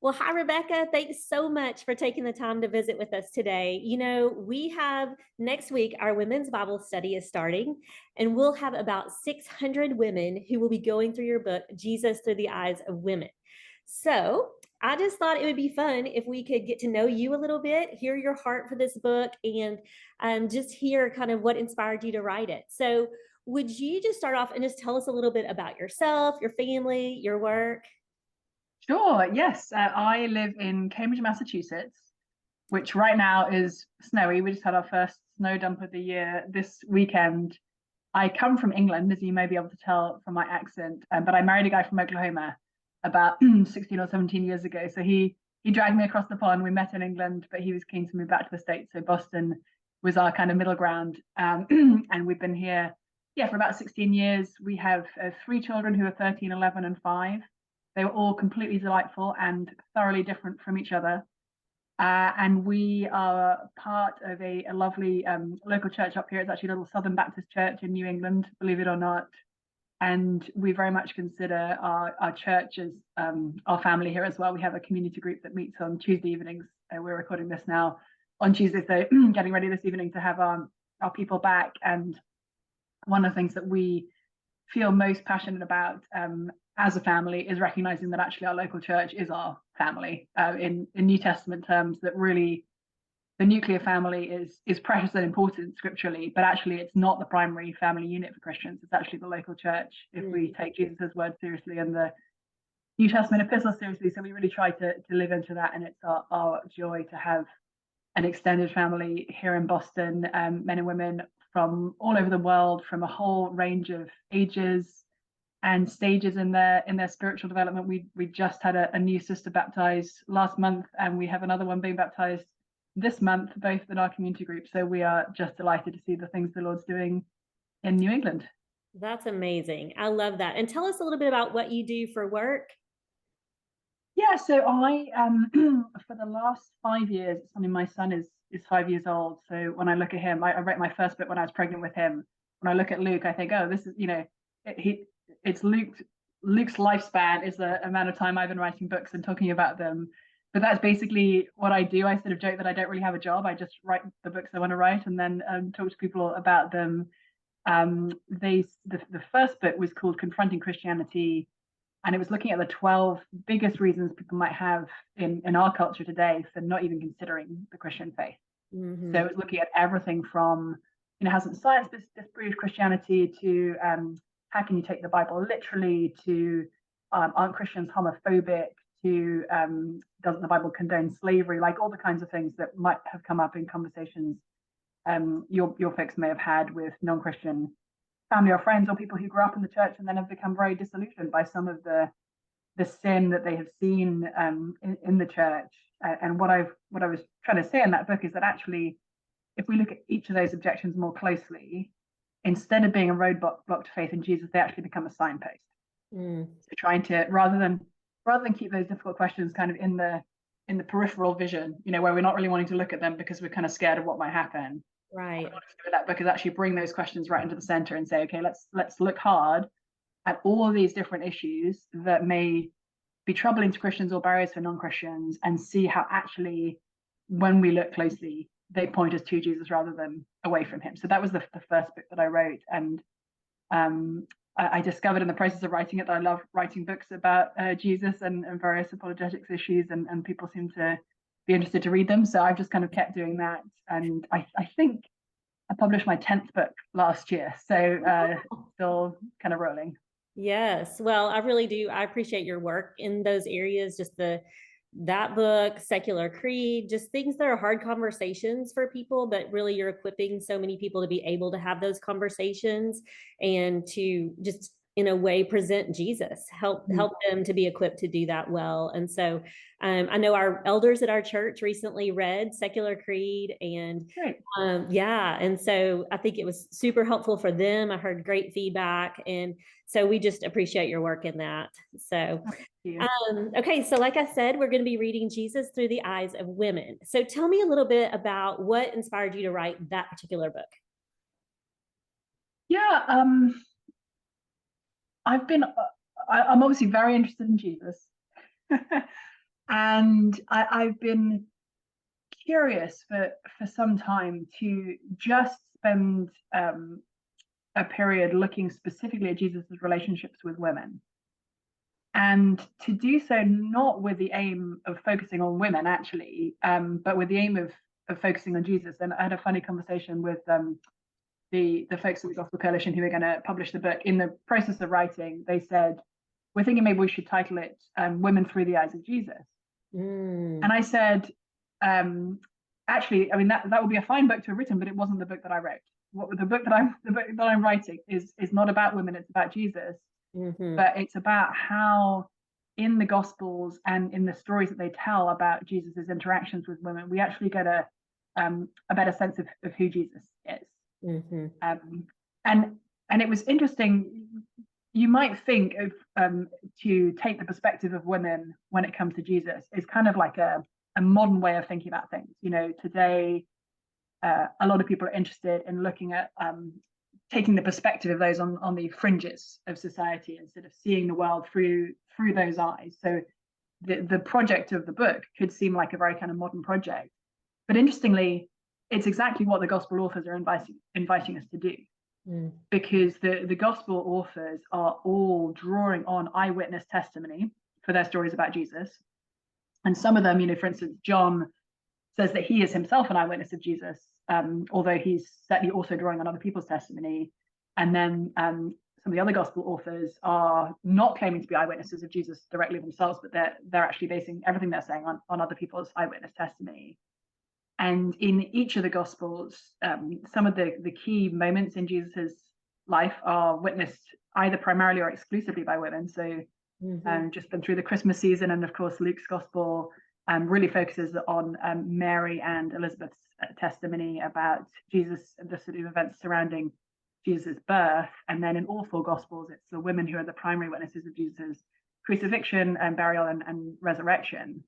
Well, hi, Rebecca. Thanks so much for taking the time to visit with us today. We have next week, our women's Bible study is starting, and we'll have about 600 women who will be going through your book, Jesus Through the Eyes of Women. So I just thought it would be fun if we could get to know you a little bit, hear your heart for this book, and just hear kind of what inspired you to write it. So, would you just start off and just tell us a little bit about yourself, your family, your work? Sure, yes. I live in Cambridge, Massachusetts, which right now is snowy. We just had our first snow dump of the year this weekend. I come from England, as you may be able to tell from my accent, but I married a guy from Oklahoma about 16 or 17 years ago. So he dragged me across the pond. We met in England, but he was keen to move back to the States. So Boston was our kind of middle ground. And we've been here, yeah, for about 16 years. We have three children who are 13, 11, and 5. They were all completely delightful and thoroughly different from each other. And we are part of a lovely local church up here. It's actually a little Southern Baptist church in New England, believe it or not. And we very much consider our church as our family here as well. We have a community group that meets on Tuesday evenings. We're recording this now on Tuesday, so getting ready this evening to have our people back. And one of the things that we feel most passionate about as a family is recognizing that actually our local church is our family in New Testament terms, that really the nuclear family is precious and important scripturally, but actually it's not the primary family unit for Christians. It's actually the local church if we take Jesus' word seriously and the New Testament epistles seriously. So we really try to live into that, and it's our joy to have an extended family here in Boston, men and women from all over the world, from a whole range of ages and stages in their spiritual development. We just had a new sister baptized last month, and we have another one being baptized this month, both in our community group. So we are just delighted to see the things the Lord's doing in New England. That's amazing. I love that. And tell us a little bit about what you do for work. Yeah, so I for the last 5 years, I mean, my son is 5 years old. So when I look at him, I wrote my first book when I was pregnant with him. When I look at Luke, I think, oh, this is, it's Luke's lifespan is the amount of time I've been writing books and talking about them. But that's basically what I do. I sort of joke that I don't really have a job. I just write the books I want to write and then talk to people about them. The first book was called Confronting Christianity, and it was looking at the 12 biggest reasons people might have in our culture today for not even considering the Christian faith. So it was looking at everything from, hasn't science disproved Christianity, to how can you take the Bible literally, to aren't Christians homophobic, to doesn't the Bible condone slavery, like all the kinds of things that might have come up in conversations your folks may have had with non-Christian family or friends, or people who grew up in the church and then have become very disillusioned by some of the sin that they have seen in the church. And what I was trying to say in that book is that actually, if we look at each of those objections more closely, instead of being a roadblock to faith in Jesus, they actually become a signpost. So trying to rather than keep those difficult questions kind of in the peripheral vision, where we're not really wanting to look at them because we're kind of scared of what might happen. Right. What I want to do with that book is actually bring those questions right into the center and say, okay, let's look hard at all of these different issues that may be troubling to Christians or barriers for non-Christians, and see how actually, when we look closely, they point us to Jesus rather than away from him. So that was the first book that I wrote. And I discovered in the process of writing it that I love writing books about Jesus and various apologetics issues, and people seem to be interested to read them. So I've just kind of kept doing that. And I think I published my 10th book last year. So still kind of rolling. Yes. Well, I really do. I appreciate your work in those areas, just that book, Secular Creed, just things that are hard conversations for people, but really you're equipping so many people to be able to have those conversations and to just in a way present Jesus, help them to be equipped to do that well. And so I know our elders at our church recently read Secular Creed, and yeah, and so I think it was super helpful for them. I heard great feedback, and so we just appreciate your work in that. So okay, so like I said, we're going to be reading Jesus Through the Eyes of Women. So tell me a little bit about what inspired you to write that particular book. Yeah, I'm obviously very interested in Jesus. And I've been curious for some time to just spend a period looking specifically at Jesus's relationships with women. And to do so not with the aim of focusing on women, actually, but with the aim of focusing on Jesus. And I had a funny conversation with the folks at the Gospel Coalition who are going to publish the book. In the process of writing, they said, we're thinking maybe we should title it Women Through the Eyes of Jesus. And I said, actually, I mean, that would be a fine book to have written, but it wasn't the book that I wrote. The book that I'm writing is not about women, it's about Jesus. But it's about how in the Gospels and in the stories that they tell about Jesus's interactions with women, we actually get a better sense of who Jesus is. And it was interesting. You might think of to take the perspective of women when it comes to Jesus is kind of like a modern way of thinking about things. You know, today a lot of people are interested in looking at taking the perspective of those on the fringes of society instead of seeing the world through those eyes. So the project of the book could seem like a very kind of modern project, but interestingly, it's exactly what the gospel authors are inviting us to do. Because the gospel authors are all drawing on eyewitness testimony for their stories about Jesus. And some of them, you know, for instance, John says that he is himself an eyewitness of Jesus, although he's certainly also drawing on other people's testimony. And then some of the other gospel authors are not claiming to be eyewitnesses of Jesus directly themselves, but they're actually basing everything they're saying on other people's eyewitness testimony. And in each of the Gospels, some of the key moments in Jesus's life are witnessed either primarily or exclusively by women. So just been through the Christmas season, and of course Luke's Gospel really focuses on Mary and Elizabeth's testimony about Jesus, the sort of events surrounding Jesus' birth. And then in all four Gospels, it's the women who are the primary witnesses of Jesus' crucifixion and burial and resurrection.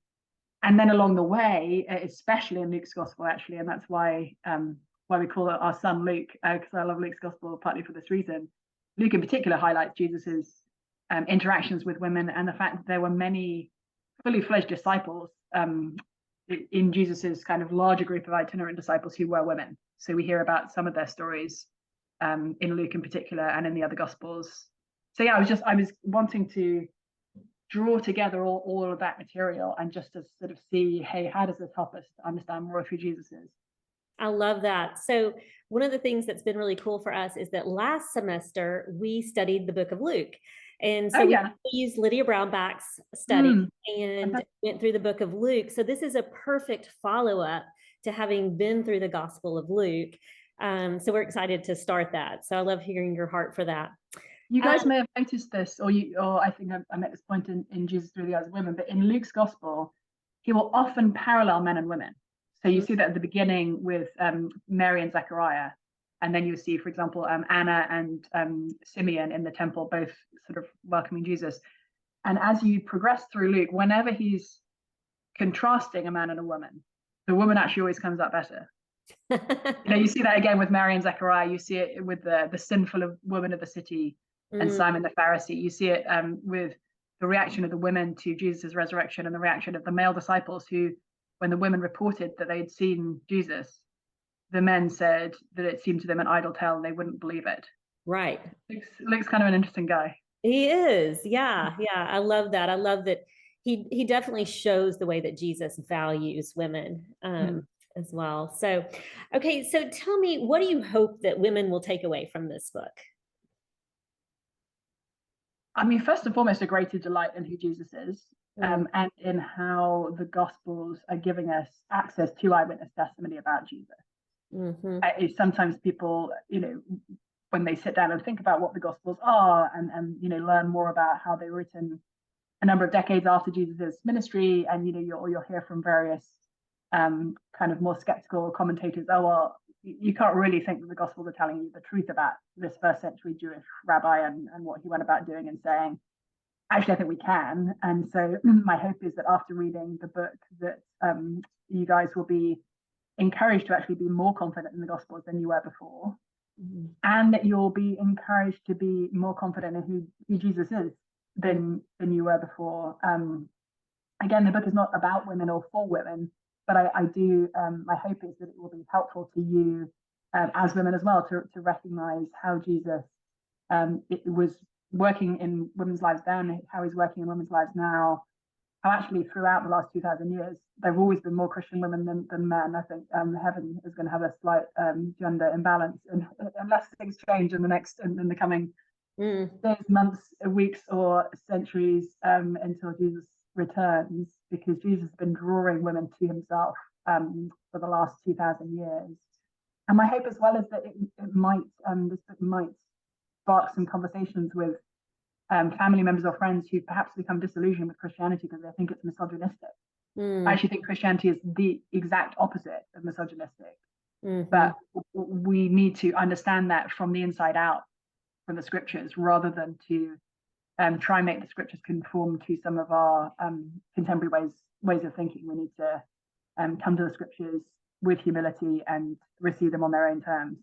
And then along the way, especially in Luke's Gospel, actually, and that's why we call it our son Luke, because I love Luke's Gospel partly for this reason. Luke in particular highlights Jesus's interactions with women and the fact that there were many fully fledged disciples in Jesus's kind of larger group of itinerant disciples who were women. So we hear about some of their stories in Luke in particular and in the other Gospels. So yeah, I was wanting to draw together all of that material and just to sort of see, hey, how does this help us to understand more of who Jesus is? I love that. So one of the things that's been really cool for us is that last semester we studied the book of Luke. And so we used Lydia Brownback's study and went through the book of Luke. So this is a perfect follow-up to having been through the Gospel of Luke. So we're excited to start that. So I love hearing your heart for that. You guys may have noticed this, or I think I'm at this point in Jesus Through the Eyes of Women, but in Luke's Gospel, he will often parallel men and women. So you see that at the beginning with Mary and Zechariah, and then you see, for example, Anna and Simeon in the temple, both sort of welcoming Jesus. And as you progress through Luke, whenever he's contrasting a man and a woman, the woman actually always comes out better. You know, you see that again with Mary and Zechariah. You see it with the sinful woman of the city and Simon the Pharisee. You see it with the reaction of the women to Jesus' resurrection and the reaction of the male disciples who, when the women reported that they'd seen Jesus, the men said that it seemed to them an idle tale and they wouldn't believe it. Right. Luke's kind of an interesting guy. He is. Yeah. Yeah. I love that. I love that he definitely shows the way that Jesus values women as well. So, okay. So tell me, what do you hope that women will take away from this book? I mean, first and foremost, a greater delight in who Jesus is, and in how the Gospels are giving us access to eyewitness testimony about Jesus. Sometimes people, you know, when they sit down and think about what the Gospels are and you know, learn more about how they were written a number of decades after Jesus's ministry, and you know, you'll hear from various kind of more skeptical commentators, oh, well, you can't really think that the Gospels are telling you the truth about this first century Jewish rabbi and what he went about doing and saying. Actually, I think we can. And so my hope is that after reading the book that you guys will be encouraged to actually be more confident in the Gospels than you were before, and that you'll be encouraged to be more confident in who Jesus is than you were before. again, the book is not about women or for women, but I do, my hope is that it will be helpful to you as women as well to recognize how Jesus it was working in women's lives then, how he's working in women's lives now, how actually throughout the last 2,000 years, there have always been more Christian women than men. I think heaven is going to have a slight gender imbalance, and unless things change in the coming days, months, weeks, or centuries until Jesus returns, because Jesus has been drawing women to himself for the last 2,000 years. And my hope as well is that it might this book might spark some conversations with family members or friends who perhaps become disillusioned with Christianity because they think it's misogynistic. I actually think Christianity is the exact opposite of misogynistic. But we need to understand that from the inside out, from the scriptures, rather than to try and make the scriptures conform to some of our contemporary ways of thinking. We need to come to the scriptures with humility and receive them on their own terms.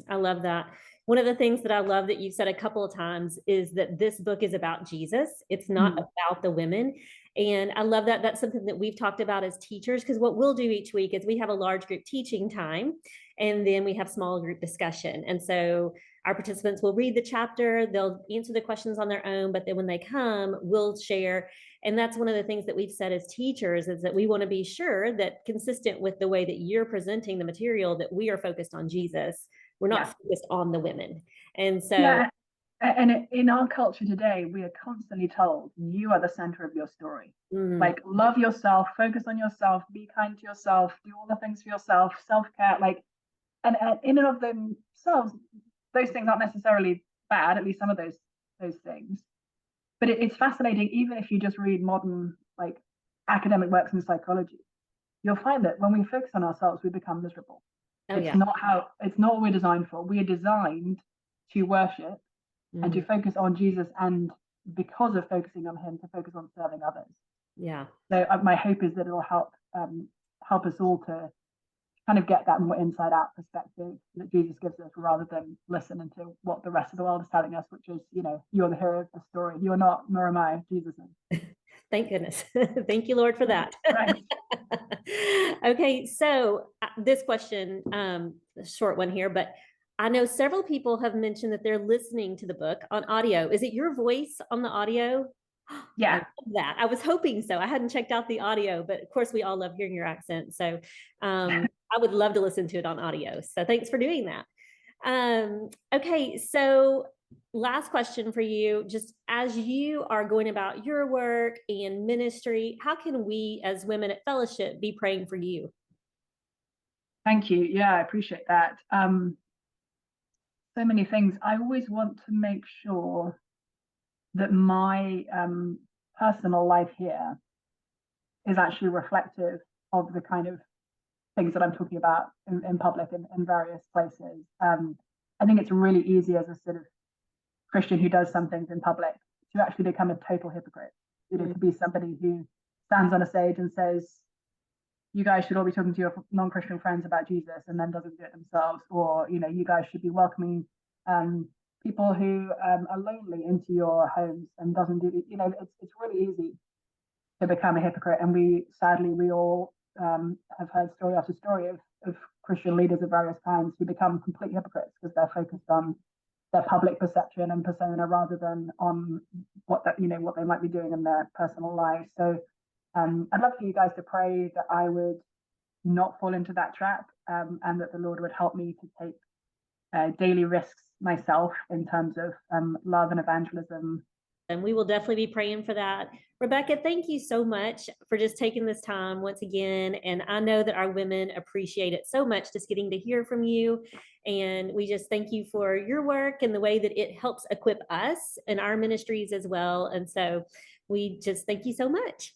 I love that. One of the things that I love that you've said a couple of times is that this book is about Jesus. It's not about the women. And I love that. That's something that we've talked about as teachers, because what we'll do each week is we have a large group teaching time, and then we have small group discussion. And so our participants will read the chapter, they'll answer the questions on their own, but then when they come, we'll share. And that's one of the things that we've said as teachers, is that we want to be sure that, consistent with the way that you're presenting the material, that we are focused on Jesus. We're not focused on the women. And so and in our culture today, we are constantly told you are the center of your story. Like, love yourself, focus on yourself, be kind to yourself, do all the things for yourself, self-care. Like, and in and of themselves, those things aren't necessarily bad, at least some of those things. But it's fascinating, even if you just read modern like academic works in psychology, you'll find that when we focus on ourselves, we become miserable. It's not what we're designed for. We are designed to worship and to focus on Jesus, and because of focusing on him, to focus on serving others. So my hope is that it'll help us all to kind of get that more inside out perspective that Jesus gives us, rather than listening to what the rest of the world is telling us, which is, you're the hero of the story. You're not, nor am I. Jesus is. Thank goodness. Thank you, Lord, for that. Right. Okay, so this question, a short one here, but I know several people have mentioned that they're listening to the book on audio. Is it your voice on the audio? Yeah. I love that. I was hoping so. I hadn't checked out the audio, but of course we all love hearing your accent. So I would love to listen to it on audio. So thanks for doing that. Okay, so last question for you. Just as you are going about your work and ministry, how can we as women at Fellowship be praying for you? Thank you. Yeah, I appreciate that. So many things. I always want to make sure that my personal life here is actually reflective of the kind of things that I'm talking about in public and in various places. I think it's really easy as a sort of Christian who does some things in public to actually become a total hypocrite. To be somebody who stands on a stage and says, you guys should all be talking to your non-Christian friends about Jesus, and then doesn't do it themselves. Or, you guys should be welcoming people who are lonely into your homes, and doesn't do, it's really easy to become a hypocrite. And we all have heard story after story of Christian leaders of various kinds who become complete hypocrites because they're focused on their public perception and persona rather than on what they might be doing in their personal lives. So I'd love for you guys to pray that I would not fall into that trap, and that the Lord would help me to take daily risks myself in terms of love and evangelism. And we will definitely be praying for that. Rebecca, thank you so much for just taking this time once again. And I know that our women appreciate it so much, just getting to hear from you. And we just thank you for your work and the way that it helps equip us in our ministries as well. And so we just thank you so much.